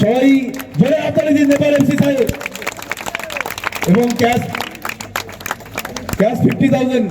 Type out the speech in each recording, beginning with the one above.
সবাই জোরে হাততালি দিন নেপাল এফসি সাহেব এবং ক্যাশ 50,000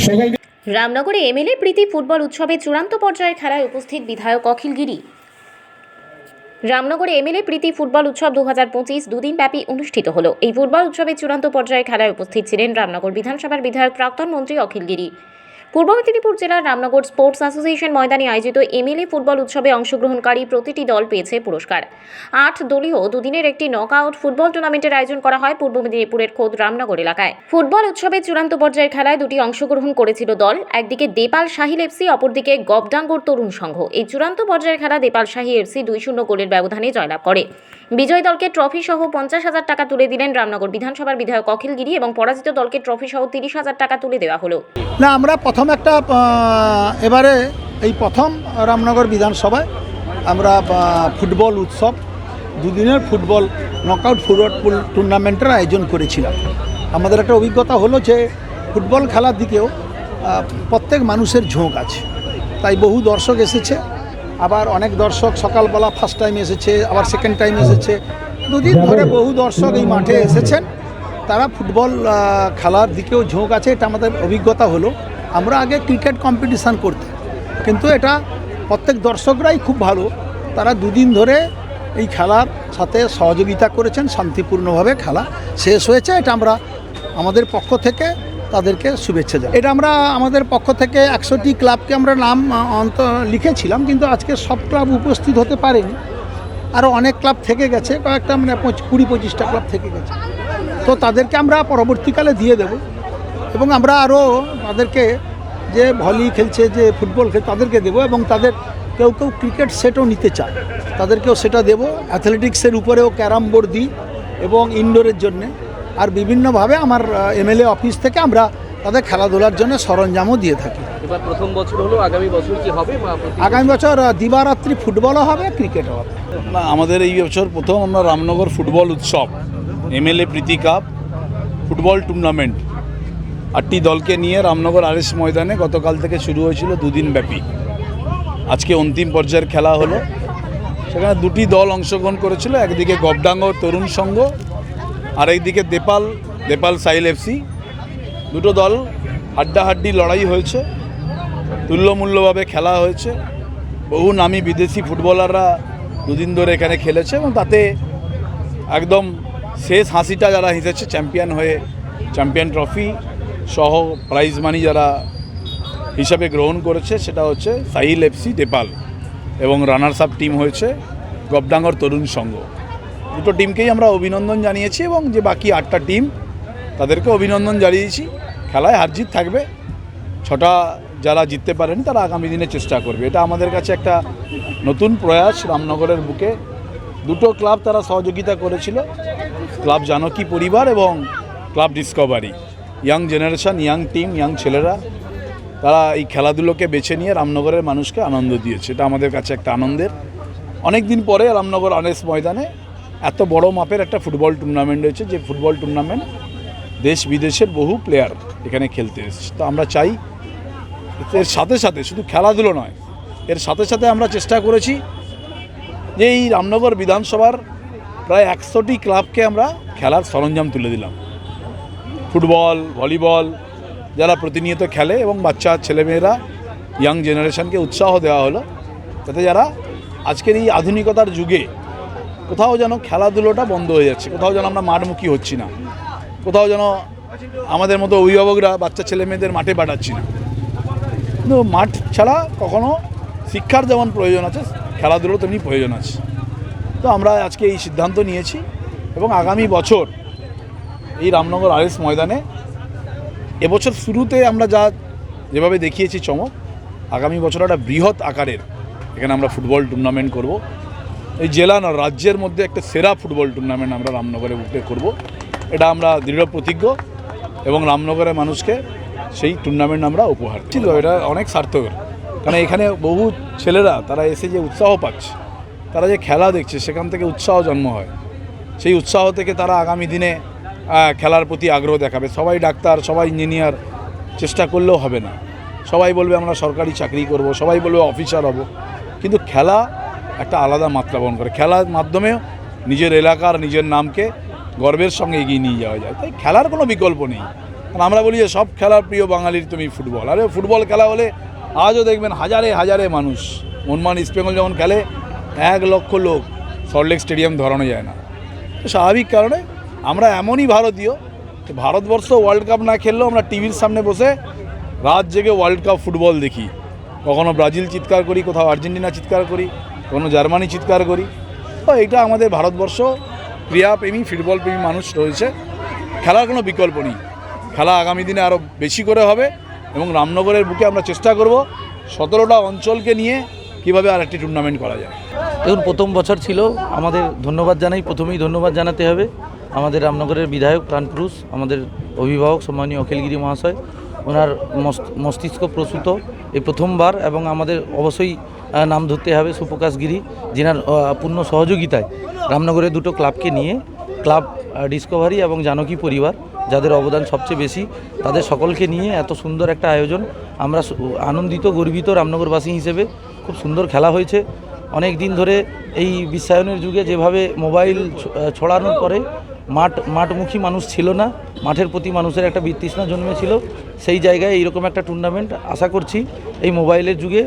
সকলকে। রামনগরে এমএলএ প্রীতি ফুটবল উৎসবে চূড়ান্ত পর্যায়ে খেলায় উপস্থিত বিধায়ক অখিল গিরি। রামনগরে এমএলএ প্রীতি ফুটবল উৎসব 2025 দুদিন ব্যাপী অনুষ্ঠিত হলো। এই ফুটবল উৎসবে চূড়ান্ত পর্যায়ে খেলায় উপস্থিত ছিলেন রামনগর বিধানসভার বিধায়ক প্রাক্তন মন্ত্রী অখিল গিরি। পূর্ব মেদিনীপুর জেলার রামনগর স্পোর্টস অ্যাসোসিয়েশন ময়দানে আয়োজিত এমএলএ ফুটবল উৎসবে অংশগ্রহণকারী প্রতিটি দল পেয়েছে পুরস্কার। 8 দলীয় দুদিনের একটি নকআউট ফুটবল টুর্নামেন্টের আয়োজন করা হয় পূর্ব মেদিনীপুরের খোদ রামনগর এলাকায়। ফুটবল উৎসবের চূড়ান্ত পর্যায়ের খেলায় দুটি অংশগ্রহণ করেছিল দল, একদিকে দেপাল শাহিল এফসি, অপরদিকে গবডাঙ্গর তরুণ সংঘ। এই চূড়ান্ত পর্যায়ের খেলা দেপাল শাহী এফসি 2-0 গোলের ব্যবধানে জয়লাভ করে। বিজয়ী দলকে ট্রফি সহ 50,000 টাকা তুলে দিলেন রামনগর বিধানসভার বিধায়ক অখিল গিরি এবং পরাজিত দলকে ট্রফি সহ 30,000 টাকা তুলে দেওয়া হলো। না, আমরা প্রথম একটা এবারে এই প্রথম রামনগর বিধানসভায় আমরা ফুটবল উৎসব দুদিনের ফুটবল নকআউট ফুটবল টুর্নামেন্টের আয়োজন করেছিলাম। আমাদের একটা অভিজ্ঞতা হলো যে ফুটবল খেলার দিকেও প্রত্যেক মানুষের ঝোঁক আছে, তাই বহু দর্শক এসেছে। আবার অনেক দর্শক সকালবেলা ফার্স্ট টাইম এসেছে, আবার সেকেন্ড টাইম এসেছে। দুদিন ধরে বহু দর্শক এই মাঠে এসেছেন, তারা ফুটবল খেলার দিকেও ঝোঁক আছে। এটা আমাদের অভিজ্ঞতা হলো। আমরা আগে ক্রিকেট কম্পিটিশান করতাম, কিন্তু এটা প্রত্যেক দর্শকরাই খুব ভালো, তারা দুদিন ধরে এই খেলার সাথে সহযোগিতা করেছেন, শান্তিপূর্ণভাবে খেলা শেষ হয়েছে। এটা আমরা আমাদের পক্ষ থেকে তাদেরকে শুভেচ্ছা জানাই। এটা আমরা আমাদের পক্ষ থেকে 100টি ক্লাবকে আমরা নাম লিখেছিলাম, কিন্তু আজকে সব ক্লাব উপস্থিত হতে পারেনি। আরও অনেক ক্লাব থেকে গেছে, কয়েকটা মানে 20-25টা ক্লাব থেকে গেছে। তো তাদেরকে আমরা পরবর্তীকালে দিয়ে দেব এবং আমরা আরও তাদেরকে যে ভলি খেলছে, যে ফুটবল খেলছে তাদেরকে দেবো এবং তাদের কেউ কেউ ক্রিকেট সেটও নিতে চায়, তাদেরকেও সেটা দেবো। অ্যাথলেটিক্সের উপরেও ক্যারাম বোর্ড দিই এবং ইনডোরের জন্যে। আর বিভিন্নভাবে আমার এমএলএ অফিস থেকে আমরা তাদের খেলাধুলার জন্য সরঞ্জামও দিয়ে থাকি। এবার প্রথম বছর হলো, আগামী বছর কি হবে? আগামী বছর দিবারাত্রি ফুটবলও হবে, ক্রিকেটও হবে। না, আমাদের এই বছর প্রথম আমরা রামনগর ফুটবল উৎসব এমএলএ প্রীতি কাপ ফুটবল টুর্নামেন্ট 8টি দলকে নিয়ে রামনগর আরএস ময়দানে গতকাল থেকে শুরু হয়েছিল, দুদিন ব্যাপী। আজকে অন্তিম পর্যায়ের খেলা হলো। সেখানে 2টি দল অংশগ্রহণ করেছিল, একদিকে গবডাঙ্গর তরুণ সংঘ আর একদিকে দেপাল শাহিল এফসি। দুটো দল হাড্ডাহাড্ডি লড়াই হয়েছে, তুল্যমূল্যভাবে খেলা হয়েছে। বহু নামী বিদেশি ফুটবলাররা দুদিন ধরে এখানে খেলেছে এবং তাতে একদম শেষ হাসিটা যারা হেসেছে চ্যাম্পিয়ন হয়ে, চ্যাম্পিয়ন ট্রফি সহ প্রাইজ মানি যারা হিসাবে গ্রহণ করেছে সেটা হচ্ছে শাহিল এফসি দেপাল, এবং রানার্স আপ টিম হয়েছে গবডাঙ্গর তরুণ সংঘ। দুটো টিমকেই আমরা অভিনন্দন জানিয়েছি এবং যে বাকি 8টা টিম তাদেরকে অভিনন্দন জানিয়েছি। খেলায় হার জিত থাকবে, 6টা যারা জিততে পারেনি তারা আগামী দিনে চেষ্টা করবে। এটা আমাদের কাছে একটা নতুন প্রয়াস। রামনগরের বুকে 2টো ক্লাব তারা সহযোগিতা করেছিল, ক্লাব জানকী পরিবার এবং club Discovery. Young generation, young team, young ছেলেরা তারা এই খেলাধুলোকে বেছে নিয়ে রামনগরের মানুষকে আনন্দ দিয়েছে। এটা আমাদের কাছে একটা আনন্দের। অনেক দিন পরে রামনগর আরএস ময়দানে এত বড় মাপের একটা ফুটবল টুর্নামেন্ট হয়েছে, যে ফুটবল টুর্নামেন্ট দেশ বিদেশের বহু প্লেয়ার এখানে খেলতে এসেছে। তো আমরা চাই এর সাথে সাথে শুধু খেলাধুলো নয়, এর সাথে সাথে আমরা চেষ্টা করেছি যে এই রামনগর বিধানসভার প্রায় 100টি ক্লাবকে আমরা খেলার সরঞ্জাম তুলে দিলাম। ফুটবল, ভলিবল যারা প্রতিনিয়ত খেলে এবং বাচ্চা ছেলেমেয়েরা, ইয়াং জেনারেশনকে উৎসাহ দেওয়া হলো, যাতে যারা আজকের এই আধুনিকতার যুগে কোথাও যেন খেলাধুলোটা বন্ধ হয়ে যাচ্ছে, কোথাও যেন আমরা মাঠমুখী হচ্ছি না, কোথাও যেন আমাদের মতো অভিভাবকরা বাচ্চা ছেলেমেয়েদের মাঠে পাঠাচ্ছি না। কিন্তু মাঠ ছাড়া কখনো শিক্ষার যেমন প্রয়োজন আছে, খেলাধুলো তেমনি প্রয়োজন আছে। তো আমরা আজকে এই সিদ্ধান্ত নিয়েছি এবং আগামী বছর এই রামনগর আরএস ময়দানে এবছর শুরুতে আমরা যেভাবে দেখিয়েছি চমক, আগামী বছর একটা বৃহৎ আকারের এখানে আমরা ফুটবল টুর্নামেন্ট করব। এই জেলা না, রাজ্যের মধ্যে একটা সেরা ফুটবল টুর্নামেন্ট আমরা রামনগরে বুকে করব। এটা আমরা দৃঢ় প্রতিজ্ঞ এবং রামনগরের মানুষকে সেই টুর্নামেন্ট আমরা উপহার ছিল। এটা অনেক সার্থক, কারণ এখানে বহু ছেলেরা তারা এসে যে উৎসাহ পাচ্ছে, তারা যে খেলা দেখছে সেখান থেকে উৎসাহ জন্ম হয়। সেই উৎসাহ থেকে তারা আগামী দিনে খেলার প্রতি আগ্রহ দেখাবে। সবাই ডাক্তার, সবাই ইঞ্জিনিয়ার চেষ্টা করলেও হবে না, সবাই বলবে আমরা সরকারি চাকরি করব, সবাই বলবে অফিসার হব, কিন্তু খেলা একটা আলাদা মাত্রা বহন করে। খেলার মাধ্যমেও নিজের এলাকার নিজের নামকে গর্বের সঙ্গে এগিয়ে নিয়ে যাওয়া যায়। তাই খেলার কোনো বিকল্প নেই। কারণ আমরা বলি যে সব খেলার প্রিয় বাঙালির তুমি ফুটবল। আরে ফুটবল খেলা হলে আজও দেখবেন হাজারে হাজারে মানুষ। মোহনবাগান ইস্টবেঙ্গল যখন খেলে 1 লক্ষ লোক, সল্টলেক স্টেডিয়াম ধরানো যায় না। তো স্বাভাবিক কারণে আমরা এমনই ভারতীয়, ভারতবর্ষ ওয়ার্ল্ড কাপ না খেললেও আমরা টিভির সামনে বসে রাত জেগে ওয়ার্ল্ড কাপ ফুটবল দেখি। কখনো ব্রাজিল চিৎকার করি, কোথাও আর্জেন্টিনা চিৎকার করি, কখনো জার্মানি চিৎকার করি। তো এটা আমাদের ভারতবর্ষ ক্রীড়াপ্রেমী, ফুটবল প্রেমী মানুষ রয়েছে। খেলার কোনো বিকল্প নেই। খেলা আগামী দিনে আরও বেশি করে হবে এবং রামনগরের বুকে আমরা চেষ্টা করব 17টা অঞ্চলকে নিয়ে কীভাবে আর একটি টুর্নামেন্ট করা যায়। দেখুন, প্রথম বছর ছিল, আমাদের ধন্যবাদ জানাই। প্রথমেই ধন্যবাদ জানাতে হবে আমাদের রামনগরের বিধায়ক প্রাণপুরুষ, আমাদের অভিভাবক সম্মানীয় অখিলগিরি মহাশয়। ওনার মস্তিষ্ক প্রসূত এই প্রথমবার, এবং আমাদের অবশ্যই নাম ধরতে হবে সুপ্রকাশ গিরি, যিনার পূর্ণ সহযোগিতায় রামনগরের দুটো ক্লাবকে নিয়ে, ক্লাব ডিসকভারি এবং জানকী পরিবার, যাদের অবদান সবচেয়ে বেশি, তাদের সকলকে নিয়ে এত সুন্দর একটা আয়োজন। আমরা আনন্দিত, গর্বিত রামনগরবাসী হিসেবে। খুব সুন্দর খেলা হয়েছে। অনেক দিন ধরে এই বিশ্বায়নের যুগে যেভাবে মোবাইল ছড়ানোর পরে মাঠমুখী মানুষ ছিল না, মাঠের প্রতি মানুষের একটা বিতৃষ্ণা জন্মেছিল, সেই জায়গায় এইরকম একটা টুর্নামেন্ট আশা করছি এই মোবাইলের যুগে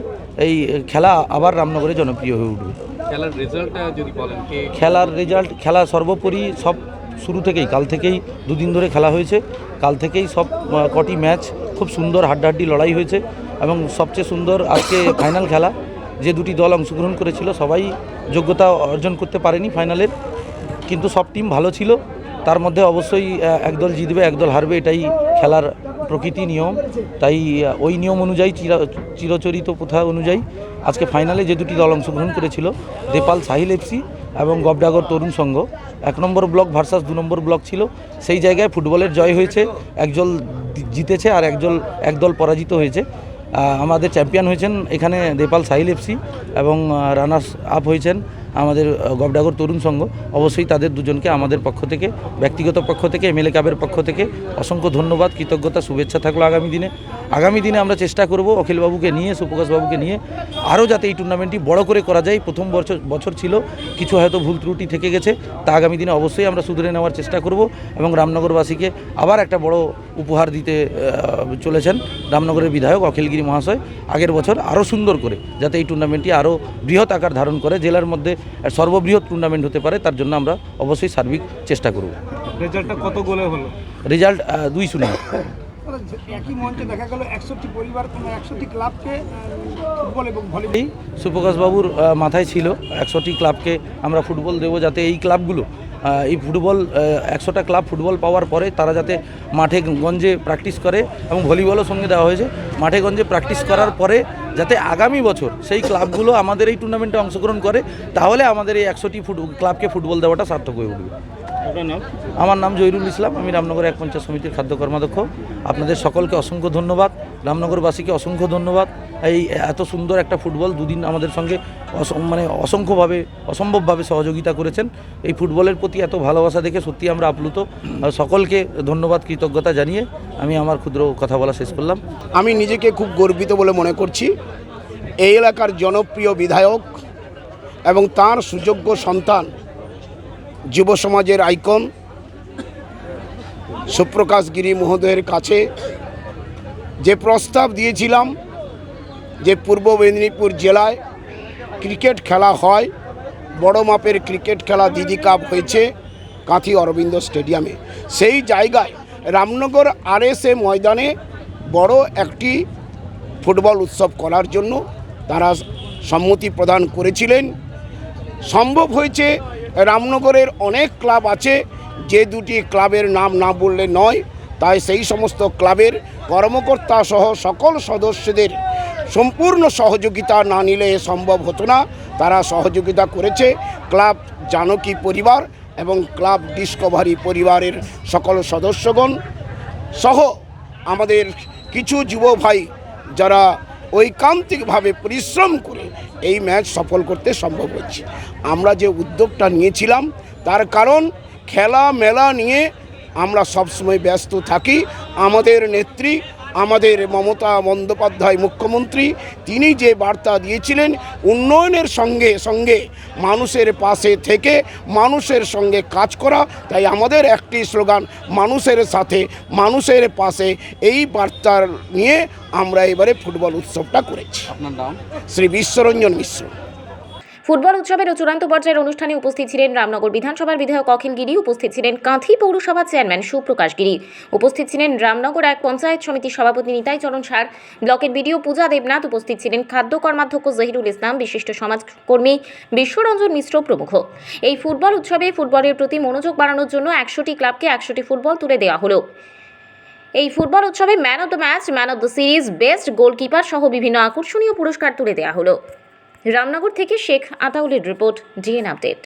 এই খেলা আবার রামনগরে জনপ্রিয় হয়ে উঠবে। খেলার রেজাল্টটা যদি বলেন। খেলার রেজাল্ট, খেলা সর্বোপরি সব শুরু থেকেই, কাল থেকেই 2 দিন ধরে খেলা হয়েছে। কাল থেকেই সব কটি ম্যাচ খুব সুন্দর হাড্ডাহাড্ডি লড়াই হয়েছে, এবং সবচেয়ে সুন্দর আজকে ফাইনাল খেলা। যে 2টি দল অংশগ্রহণ করেছিল সবাই যোগ্যতা অর্জন করতে পারেনি ফাইনালের, কিন্তু সব টিম ভালো ছিল। তার মধ্যে অবশ্যই একদল জিতবে, একদল হারবে, এটাই খেলার প্রকৃতি, নিয়ম। তাই ওই নিয়ম অনুযায়ী, চিরচরিত প্রথা অনুযায়ী আজকে ফাইনালে যে 2টি দল অংশগ্রহণ করেছিল, দেপাল সাহিল এফসি এবং গবডাগর তরুণ সংঘ, 1 নম্বর ব্লক ভার্সাস 2 নম্বর ব্লক ছিল। সেই জায়গায় ফুটবলের জয় হয়েছে, একদল জিতেছে আর একদল পরাজিত হয়েছে। আমাদের চ্যাম্পিয়ন হয়েছেন এখানে দেপাল সাহিল এফসি, এবং রানার্স আপ হয়েছেন আমাদের গবডাগর তরুণ সংঘ। অবশ্যই তাদের দুজনকে আমাদের পক্ষ থেকে, ব্যক্তিগত পক্ষ থেকে, এমএলএ ক্লাবের পক্ষ থেকে অসংখ্য ধন্যবাদ, কৃতজ্ঞতা, শুভেচ্ছা থাকলো। আগামী দিনে আমরা চেষ্টা করব অখিলবাবুকে নিয়ে, সুপ্রকাশবাবুকে নিয়ে আরও যাতে এই টুর্নামেন্টটি বড় করে করা যায়। প্রথম বছর ছিল, কিছু হয়তো ভুল ত্রুটি থেকে গেছে, তা আগামী দিনে অবশ্যই আমরা শুধরে নেওয়ার চেষ্টা করব, এবং রামনগরবাসীকে আবার একটা বড় উপহার দিতে চলেছেন রামনগরের বিধায়ক অখিলগিরি মহাশয়। আগের বছর আরও সুন্দর করে যাতে এই টুর্নামেন্টটি আরও বৃহৎ আকার ধারণ করে, জেলার মধ্যে সর্ববৃহৎ টুর্নামেন্ট হতে পারে, তার জন্য আমরা অবশ্যই সার্বিক চেষ্টা করব। রেজাল্টটা কত গোলে হলো? রেজাল্ট 2-0। একই মঞ্চে দেখা গেল 61টি পরিবার, 61টি ক্লাবকে ফুটবল এবং ভলিবল। সুপ্রকাশবাবুর মাথায় ছিল 100টি ক্লাবকে আমরা ফুটবল দেবো, যাতে এই ক্লাবগুলো এই ফুটবল 100টা ক্লাব ফুটবল পাওয়ার পরে তারা যাতে মাঠে গঞ্জে প্র্যাকটিস করে, এবং ভলিবলও সঙ্গে দেওয়া হয়েছে। মাঠে গঞ্জে প্র্যাকটিস করার পরে যাতে আগামী বছর সেই ক্লাবগুলো আমাদের এই টুর্নামেন্টে অংশগ্রহণ করে, তাহলে আমাদের এই 100টি ক্লাবকে ফুটবল দেওয়াটা সার্থক হয়ে উঠবে। আমার নাম জহিরুল ইসলাম, আমি রামনগর 1 পঞ্চায়েত সমিতির খাদ্য কর্মাধ্যক্ষ। আপনাদের সকলকে অসংখ্য ধন্যবাদ, রামনগরবাসীকে অসংখ্য ধন্যবাদ। এই এত সুন্দর একটা ফুটবল 2 দিন আমাদের সঙ্গে অসম্ভবভাবে সহযোগিতা করেছেন। এই ফুটবলের প্রতি এত ভালোবাসা দেখে সত্যি আমরা আপ্লুত। সকলকে ধন্যবাদ, কৃতজ্ঞতা জানিয়ে আমি আমার ক্ষুদ্র কথা বলা শেষ করলাম। আমি নিজেকে খুব গর্বিত বলে মনে করছি। এই এলাকার জনপ্রিয় বিধায়ক এবং তার সুযোগ্য সন্তান, যুব সমাজের আইকন সুপ্রকাশ গিরি মহোদয়ের কাছে যে প্রস্তাব দিয়েছিলাম যে পূর্ব মেদিনীপুর জেলায় ক্রিকেট খেলা হয়, বড় মাপের ক্রিকেট খেলা দিদি কাপ হয়েছে কাঁথি অরবিন্দ স্টেডিয়ামে, সেই জায়গায় রামনগর আরএসএ ময়দানে বড় একটি ফুটবল উৎসব করার জন্য তারা সম্মতি প্রদান করেছিলেন। সম্ভব হয়েছে। রামনগরের অনেক ক্লাব আছে, যে 2টি ক্লাবের নাম না বললে নয়, তাই সেই সমস্ত ক্লাবের কর্মকর্তা সহ সকল সদস্যদের সম্পূর্ণ সহযোগিতা না নিলে সম্ভব হতো না। তারা সহযোগিতা করেছে। ক্লাব জানকী পরিবার এবং ক্লাব ডিসকভারি পরিবারের সকল সদস্যগণ সহ আমাদের কিছু যুব ভাই, যারা ঐকান্তিকভাবে পরিশ্রম করে এই ম্যাচ সফল করতে সম্ভব হচ্ছে। আমরা যে উদ্যোগটা নিয়েছিলাম তার কারণ খেলা মেলা নিয়ে আমরা সবসময় ব্যস্ত থাকি। আমাদের নেত্রী আমাদের মমতা বন্দ্যোপাধ্যায় মুখ্যমন্ত্রী, তিনি যে বার্তা দিয়েছিলেন উন্নয়নের সঙ্গে সঙ্গে মানুষের পাশে থেকে মানুষের সঙ্গে কাজ করা, তাই আমাদের একটি স্লোগান মানুষের সাথে মানুষের পাশে, এই বার্তা নিয়ে আমরা এবারে ফুটবল উৎসবটা করেছি। আপনার নাম? শ্রী বিশ্বরঞ্জন মিশ্র। ফুটবল উৎসবের চূড়ান্ত পর্যায়ের অনুষ্ঠানে উপস্থিত ছিলেন রামনগর বিধানসভার বিধায়ক অখিল গিরি, উপস্থিত ছিলেন কাঁথি পৌরসভার চেয়ারম্যান সুপ্রকাশ গিরি, উপস্থিত ছিলেন রামনগর এক পঞ্চায়েত সমিতির সভাপতি নিতাই চরণ সার, ব্লকের বিডিও পূজা দেবনাথ, উপস্থিত ছিলেন খাদ্য কর্মাধ্যক্ষ জহিরুল ইসলাম, বিশিষ্ট সমাজকর্মী বিশ্বরঞ্জন মিশ্র প্রমুখ। এই ফুটবল উৎসবে ফুটবলের প্রতি মনোযোগ বাড়ানোর জন্য 100টি ক্লাবকে 100টি ফুটবল তুলে দেওয়া হলো। এই ফুটবল উৎসবে man of the match, man of the series, best goalkeeper সহ বিভিন্ন আকর্ষণীয় পুরস্কার তুলে দেওয়া হলো। রামনগর থেকে শেখ আতাউলের রিপোর্ট, ডিএন আপডেট।